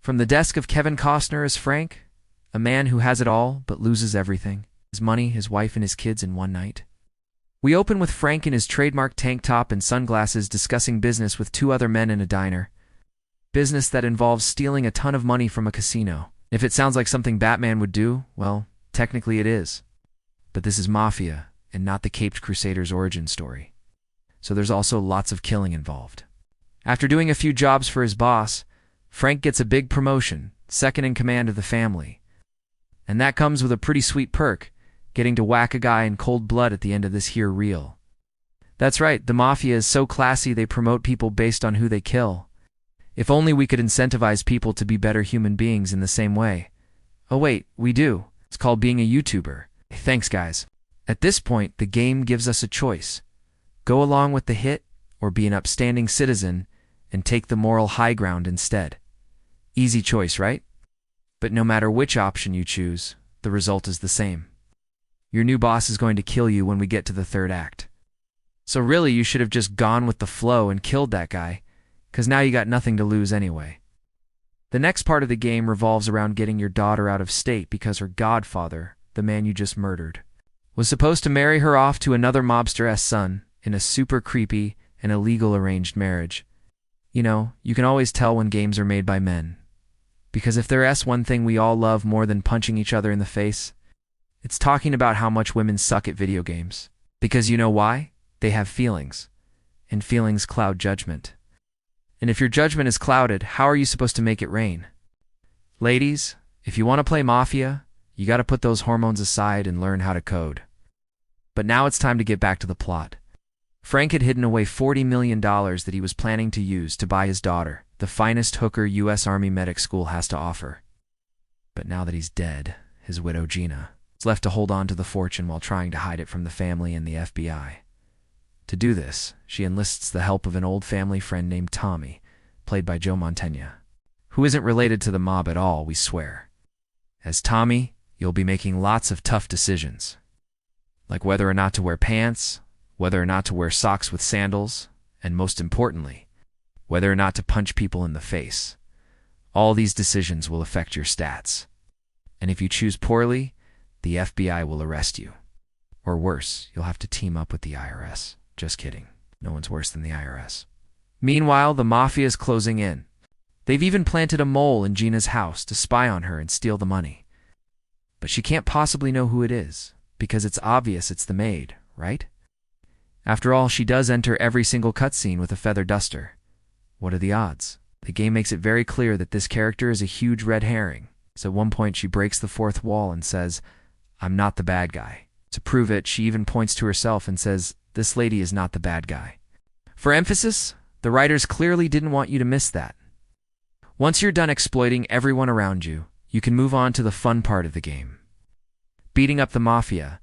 From the desk of Kevin Costner as Frank, a man who has it all but loses everything, his money, his wife, and his kids in one night. We open with Frank in his trademark tank top and sunglasses discussing business with two other men in a diner. Business that involves stealing a ton of money from a casino. If it sounds like something Batman would do, well, technically it is. But this is Mafia, and not the Caped Crusaders' origin story. So there's also lots of killing involved. After doing a few jobs for his boss, Frank gets a big promotion, second in command of the family. And that comes with a pretty sweet perk, getting to whack a guy in cold blood at the end of this here reel. That's right, the Mafia is so classy they promote people based on who they kill. If only we could incentivize people to be better human beings in the same way. Oh wait, we do. It's called being a YouTuber. Thanks guys. At this point, the game gives us a choice. Go along with the hit, or be an upstanding citizen, and take the moral high ground instead. Easy choice, right? But no matter which option you choose, the result is the same. Your new boss is going to kill you when we get to the third act. So really, you should have just gone with the flow and killed that guy, because now you got nothing to lose anyway. The next part of the game revolves around getting your daughter out of state because her godfather, the man you just murdered, was supposed to marry her off to another mobster-esque son in a super creepy and illegal arranged marriage. You know, you can always tell when games are made by men. Because if there's one thing we all love more than punching each other in the face, it's talking about how much women suck at video games. Because you know why? They have feelings. And feelings cloud judgment. And if your judgment is clouded, how are you supposed to make it rain? Ladies, if you want to play Mafia, you got to put those hormones aside and learn how to code. But now it's time to get back to the plot. Frank had hidden away $40 million that he was planning to use to buy his daughter, the finest hooker U.S. Army medic school has to offer. But now that he's dead, his widow Gina is left to hold on to the fortune while trying to hide it from the family and the FBI. To do this, she enlists the help of an old family friend named Tommy, played by Joe Mantegna, who isn't related to the mob at all, we swear. As Tommy, you'll be making lots of tough decisions, like whether or not to wear pants, whether or not to wear socks with sandals, and most importantly, whether or not to punch people in the face. All these decisions will affect your stats. And if you choose poorly, the FBI will arrest you. Or worse, you'll have to team up with the IRS. Just kidding. No one's worse than the IRS. Meanwhile, the Mafia is closing in. They've even planted a mole in Gina's house to spy on her and steal the money. But she can't possibly know who it is, because it's obvious it's the maid, right? After all, she does enter every single cutscene with a feather duster. What are the odds? The game makes it very clear that this character is a huge red herring. So at one point she breaks the fourth wall and says, "I'm not the bad guy." To prove it, she even points to herself and says, "This lady is not the bad guy." For emphasis, the writers clearly didn't want you to miss that. Once you're done exploiting everyone around you, you can move on to the fun part of the game. Beating up the Mafia.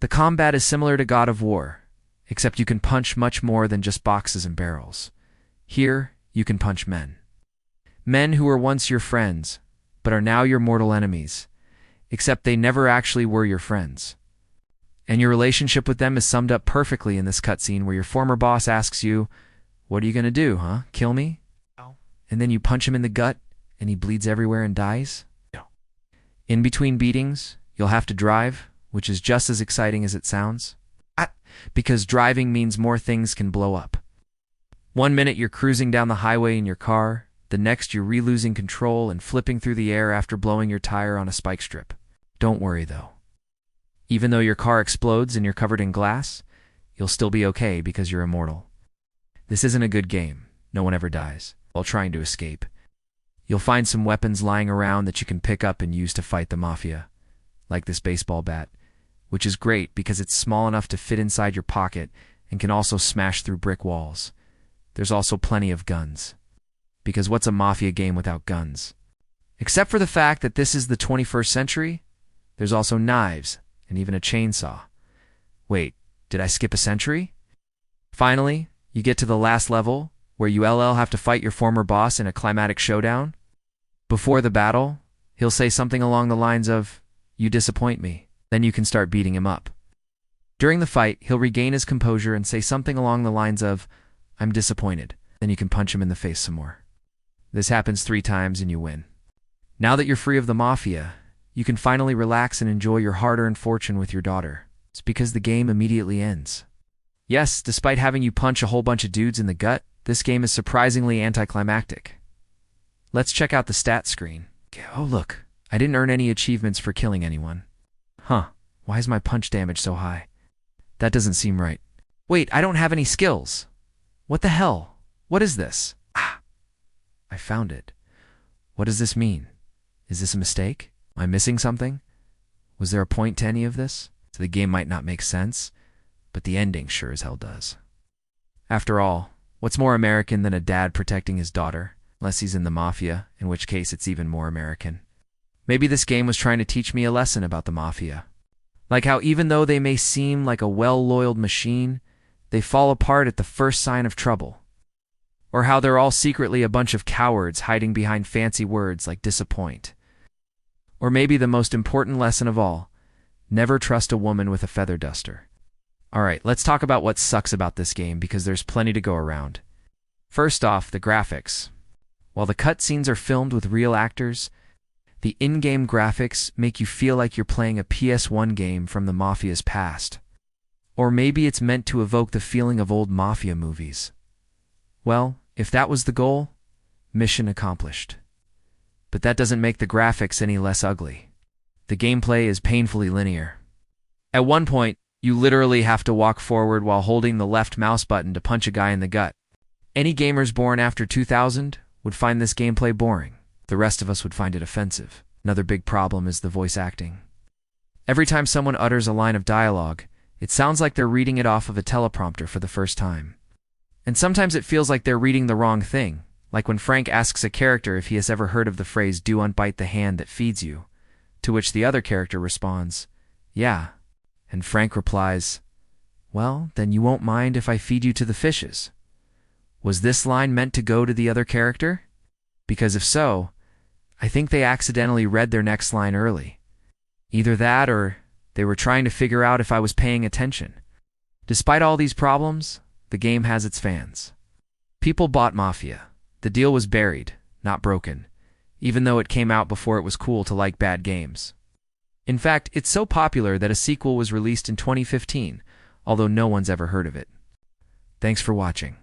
The combat is similar to God of War, except you can punch much more than just boxes and barrels. Here, you can punch men. Men who were once your friends, but are now your mortal enemies, except they never actually were your friends. And your relationship with them is summed up perfectly in this cutscene where your former boss asks you, "What are you going to do, huh? Kill me?" No. And then you punch him in the gut, and he bleeds everywhere and dies? No. In between beatings, you'll have to drive, which is just as exciting as it sounds. Because driving means more things can blow up. One minute you're cruising down the highway in your car, the next you're re-losing control and flipping through the air after blowing your tire on a spike strip. Don't worry though. Even though your car explodes and you're covered in glass, you'll still be okay because you're immortal. This isn't a good game. No one ever dies while trying to escape. You'll find some weapons lying around that you can pick up and use to fight the Mafia, like this baseball bat, which is great because it's small enough to fit inside your pocket and can also smash through brick walls. There's also plenty of guns. Because what's a Mafia game without guns? Except for the fact that this is the 21st century, there's also knives and even a chainsaw. Wait, did I skip a century? Finally, you get to the last level, where you have to fight your former boss in a climatic showdown. Before the battle, he'll say something along the lines of, "You disappoint me." Then you can start beating him up. During the fight, he'll regain his composure and say something along the lines of, "I'm disappointed." Then you can punch him in the face some more. This happens 3 times and you win. Now that you're free of the Mafia, you can finally relax and enjoy your hard-earned fortune with your daughter. It's because the game immediately ends. Yes, despite having you punch a whole bunch of dudes in the gut, this game is surprisingly anticlimactic. Let's check out the stats screen. Oh look, I didn't earn any achievements for killing anyone. Huh, why is my punch damage so high? That doesn't seem right. Wait, I don't have any skills. What the hell? What is this? Ah, I found it. What does this mean? Is this a mistake? Am I missing something? Was there a point to any of this? So the game might not make sense, but the ending sure as hell does. After all, what's more American than a dad protecting his daughter? Unless he's in the Mafia, in which case it's even more American. Maybe this game was trying to teach me a lesson about the Mafia. Like how even though they may seem like a well-oiled machine, they fall apart at the first sign of trouble. Or how they're all secretly a bunch of cowards hiding behind fancy words like disappoint. Or maybe the most important lesson of all, never trust a woman with a feather duster. Alright, let's talk about what sucks about this game because there's plenty to go around. First off, the graphics. While the cutscenes are filmed with real actors, the in-game graphics make you feel like you're playing a PS1 game from the Mafia's past. Or maybe it's meant to evoke the feeling of old Mafia movies. Well, if that was the goal, mission accomplished. But that doesn't make the graphics any less ugly. The gameplay is painfully linear. At one point, you literally have to walk forward while holding the left mouse button to punch a guy in the gut. Any gamers born after 2000 would find this gameplay boring. The rest of us would find it offensive. Another big problem is the voice acting. Every time someone utters a line of dialogue, it sounds like they're reading it off of a teleprompter for the first time. And sometimes it feels like they're reading the wrong thing, like when Frank asks a character if he has ever heard of the phrase, "Do unbite the hand that feeds you," to which the other character responds, "Yeah," and Frank replies, "Well, then you won't mind if I feed you to the fishes." Was this line meant to go to the other character? Because if so, I think they accidentally read their next line early. Either that or they were trying to figure out if I was paying attention. Despite all these problems, the game has its fans. People bought Mafia. The deal was buried, not broken, even though it came out before it was cool to like bad games. In fact, it's so popular that a sequel was released in 2015, although no one's ever heard of it. Thanks for watching.